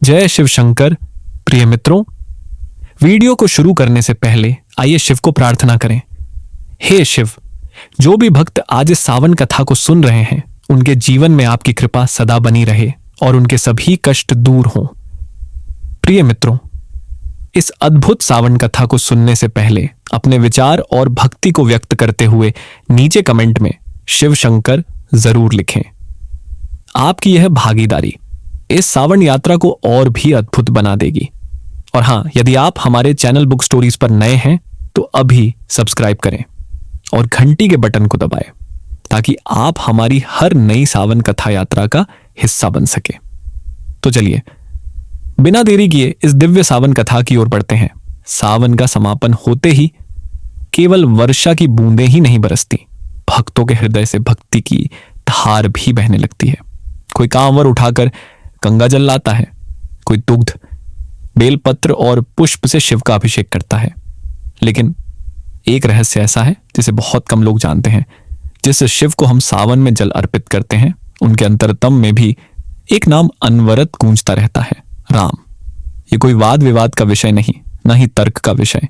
जय शिव शंकर। प्रिय मित्रों, वीडियो को शुरू करने से पहले आइए शिव को प्रार्थना करें। हे शिव, जो भी भक्त आज इस सावन कथा को सुन रहे हैं उनके जीवन में आपकी कृपा सदा बनी रहे और उनके सभी कष्ट दूर हों। प्रिय मित्रों, इस अद्भुत सावन कथा को सुनने से पहले अपने विचार और भक्ति को व्यक्त करते हुए नीचे कमेंट में शिव शंकर जरूर लिखें। आपकी यह भागीदारी इस सावन यात्रा को और भी अद्भुत बना देगी। और हां, यदि आप हमारे चैनल बुक स्टोरीज पर नए हैं तो अभी सब्सक्राइब करें और घंटी के बटन को दबाएं ताकि आप हमारी हर नई सावन कथा यात्रा का हिस्सा बन सके। तो चलिए बिना देरी किए इस दिव्य सावन कथा की ओर बढ़ते हैं। सावन का समापन होते ही केवल वर्षा की बूंदें ही नहीं बरसती, भक्तों के हृदय से भक्ति की धार भी बहने लगती है। कोई कांवर उठाकर गंगा जल लाता है, कोई दुग्ध, बेलपत्र और पुष्प से शिव का अभिषेक करता है। लेकिन एक रहस्य ऐसा है जिसे बहुत कम लोग जानते हैं। जिस शिव को हम सावन में जल अर्पित करते हैं उनके अंतरतम में भी एक नाम अनवरत गूंजता रहता है, राम। ये कोई वाद विवाद का विषय नहीं, न ही तर्क का विषय।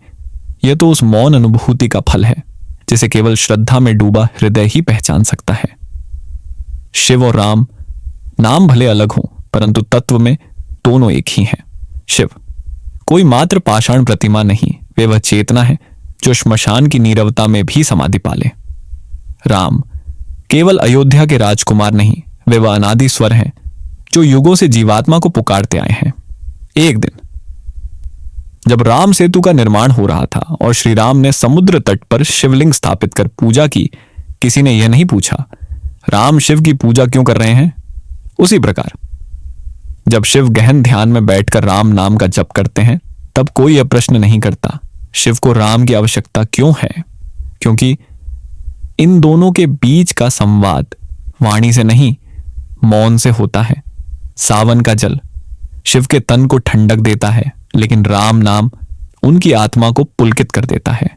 यह तो उस मौन अनुभूति का फल है जिसे केवल श्रद्धा में डूबा हृदय ही पहचान सकता है। शिव और राम नाम भले अलग हों परंतु तत्व में दोनों एक ही हैं। शिव कोई मात्र पाषाण प्रतिमा नहीं, वे वह चेतना है जो श्मशान की नीरवता में भी समाधि पाले। राम केवल अयोध्या के राजकुमार नहीं, वे वह अनादि स्वर हैं जो युगों से जीवात्मा को पुकारते आए हैं। एक दिन जब राम सेतु का निर्माण हो रहा था और श्री राम ने समुद्र तट पर शिवलिंग स्थापित कर पूजा की, किसी ने यह नहीं पूछा राम शिव की पूजा क्यों कर रहे हैं। उसी प्रकार जब शिव गहन ध्यान में बैठकर राम नाम का जप करते हैं तब कोई यह प्रश्न नहीं करता शिव को राम की आवश्यकता क्यों है, क्योंकि इन दोनों के बीच का संवाद वाणी से नहीं मौन से होता है। सावन का जल शिव के तन को ठंडक देता है, लेकिन राम नाम उनकी आत्मा को पुलकित कर देता है।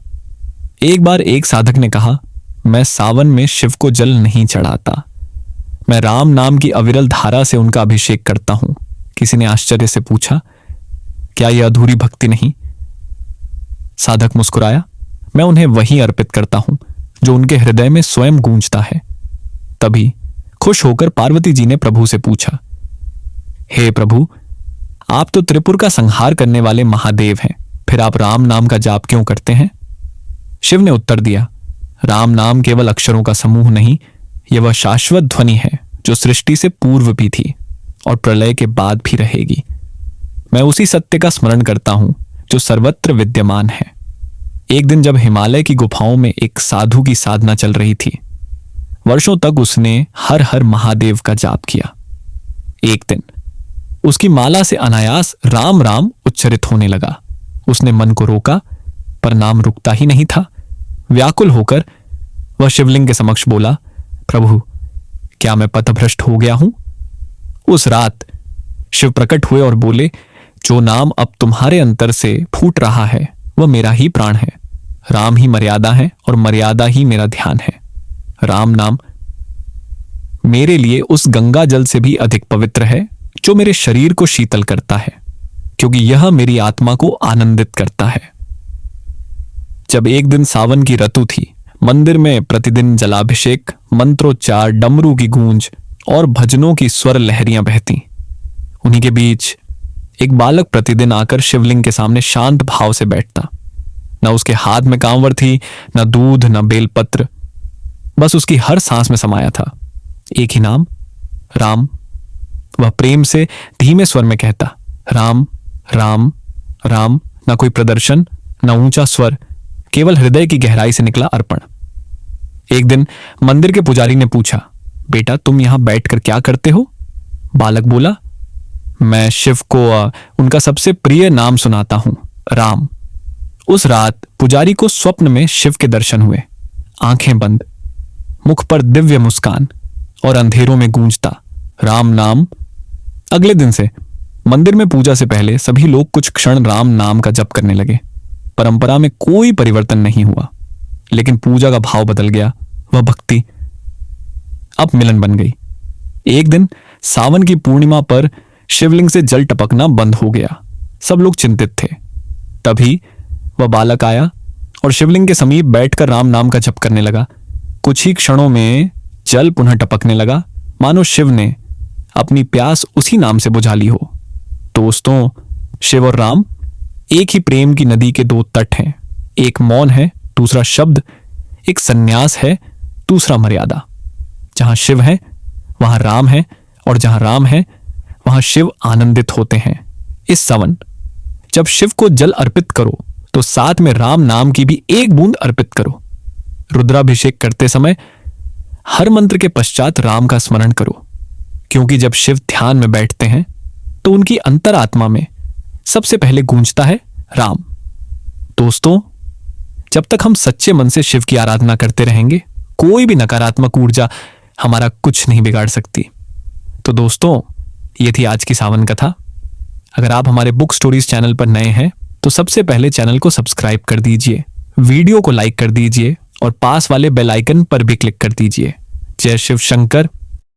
एक बार एक साधक ने कहा, मैं सावन में शिव को जल नहीं चढ़ाता, मैं राम नाम की अविरल धारा से उनका अभिषेक करता हूं। किसी ने आश्चर्य से पूछा, क्या यह अधूरी भक्ति नहीं? साधक मुस्कुराया, मैं उन्हें वही अर्पित करता हूं जो उनके हृदय में स्वयं गूंजता है। तभी खुश होकर पार्वती जी ने प्रभु से पूछा, हे प्रभु, आप तो त्रिपुर का संहार करने वाले महादेव हैं, फिर आप राम नाम का जाप क्यों करते हैं? शिव ने उत्तर दिया, राम नाम केवल अक्षरों का समूह नहीं, यह वह शाश्वत ध्वनि है जो सृष्टि से पूर्व भी थी और प्रलय के बाद भी रहेगी। मैं उसी सत्य का स्मरण करता हूं जो सर्वत्र विद्यमान है। एक दिन जब हिमालय की गुफाओं में एक साधु की साधना चल रही थी, वर्षों तक उसने हर हर महादेव का जाप किया। एक दिन उसकी माला से अनायास राम राम उच्चरित होने लगा। उसने मन को रोका पर नाम रुकता ही नहीं था। व्याकुल होकर वह शिवलिंग के समक्ष बोला, प्रभु, क्या मैं पथभ्रष्ट हो गया हूं? उस रात शिव प्रकट हुए और बोले, जो नाम अब तुम्हारे अंतर से फूट रहा है वह मेरा ही प्राण है। राम ही मर्यादा है और मर्यादा ही मेरा ध्यान है। राम नाम मेरे लिए उस गंगा जल से भी अधिक पवित्र है जो मेरे शरीर को शीतल करता है, क्योंकि यह मेरी आत्मा को आनंदित करता है। जब एक दिन सावन की ऋतु थी, मंदिर में प्रतिदिन जलाभिषेक, मंत्रोच्चार, डमरू की गूंज और भजनों की स्वर लहरियां बहती। उन्हीं के बीच एक बालक प्रतिदिन आकर शिवलिंग के सामने शांत भाव से बैठता। न उसके हाथ में कांवर थी, न दूध, न बेलपत्र, बस उसकी हर सांस में समाया था एक ही नाम, राम। वह प्रेम से धीमे स्वर में कहता, राम राम राम। न कोई प्रदर्शन, न ऊंचा स्वर, केवल हृदय की गहराई से निकला अर्पण। एक दिन मंदिर के पुजारी ने पूछा, बेटा, तुम यहां बैठकर क्या करते हो? बालक बोला, मैं शिव को उनका सबसे प्रिय नाम सुनाता हूं, राम। उस रात पुजारी को स्वप्न में शिव के दर्शन हुए। आंखें बंद, मुख पर दिव्य मुस्कान और अंधेरों में गूंजता राम नाम। अगले दिन से मंदिर में पूजा से पहले सभी लोग कुछ क्षण राम नाम का जप करने लगे। परंपरा में कोई परिवर्तन नहीं हुआ, लेकिन पूजा का भाव बदल गया। वह भक्ति अब मिलन बन गई। एक दिन सावन की पूर्णिमा पर शिवलिंग से जल टपकना बंद हो गया। सब लोग चिंतित थे। तभी वह बालक आया और शिवलिंग के समीप बैठकर राम नाम का जप करने लगा। कुछ ही क्षणों में जल पुनः टपकने लगा, मानो शिव ने अपनी प्यास उसी नाम से बुझा ली हो। दोस्तों, शिव और राम एक ही प्रेम की नदी के दो तट हैं। एक मौन है, दूसरा शब्द। एक सन्यास है, दूसरा मर्यादा। जहां शिव है वहां राम है, और जहां राम है वहां शिव आनंदित होते हैं। इस सावन जब शिव को जल अर्पित करो तो साथ में राम नाम की भी एक बूंद अर्पित करो। रुद्राभिषेक करते समय हर मंत्र के पश्चात राम का स्मरण करो, क्योंकि जब शिव ध्यान में बैठते हैं तो उनकी अंतरात्मा में सबसे पहले गूंजता है राम। दोस्तों, जब तक हम सच्चे मन से शिव की आराधना करते रहेंगे, कोई भी नकारात्मक ऊर्जा हमारा कुछ नहीं बिगाड़ सकती। तो दोस्तों, ये थी आज की सावन कथा। अगर आप हमारे बुक स्टोरीज चैनल पर नए हैं तो सबसे पहले चैनल को सब्सक्राइब कर दीजिए, वीडियो को लाइक कर दीजिए और पास वाले बेल आइकन पर भी क्लिक कर दीजिए। जय शिव शंकर।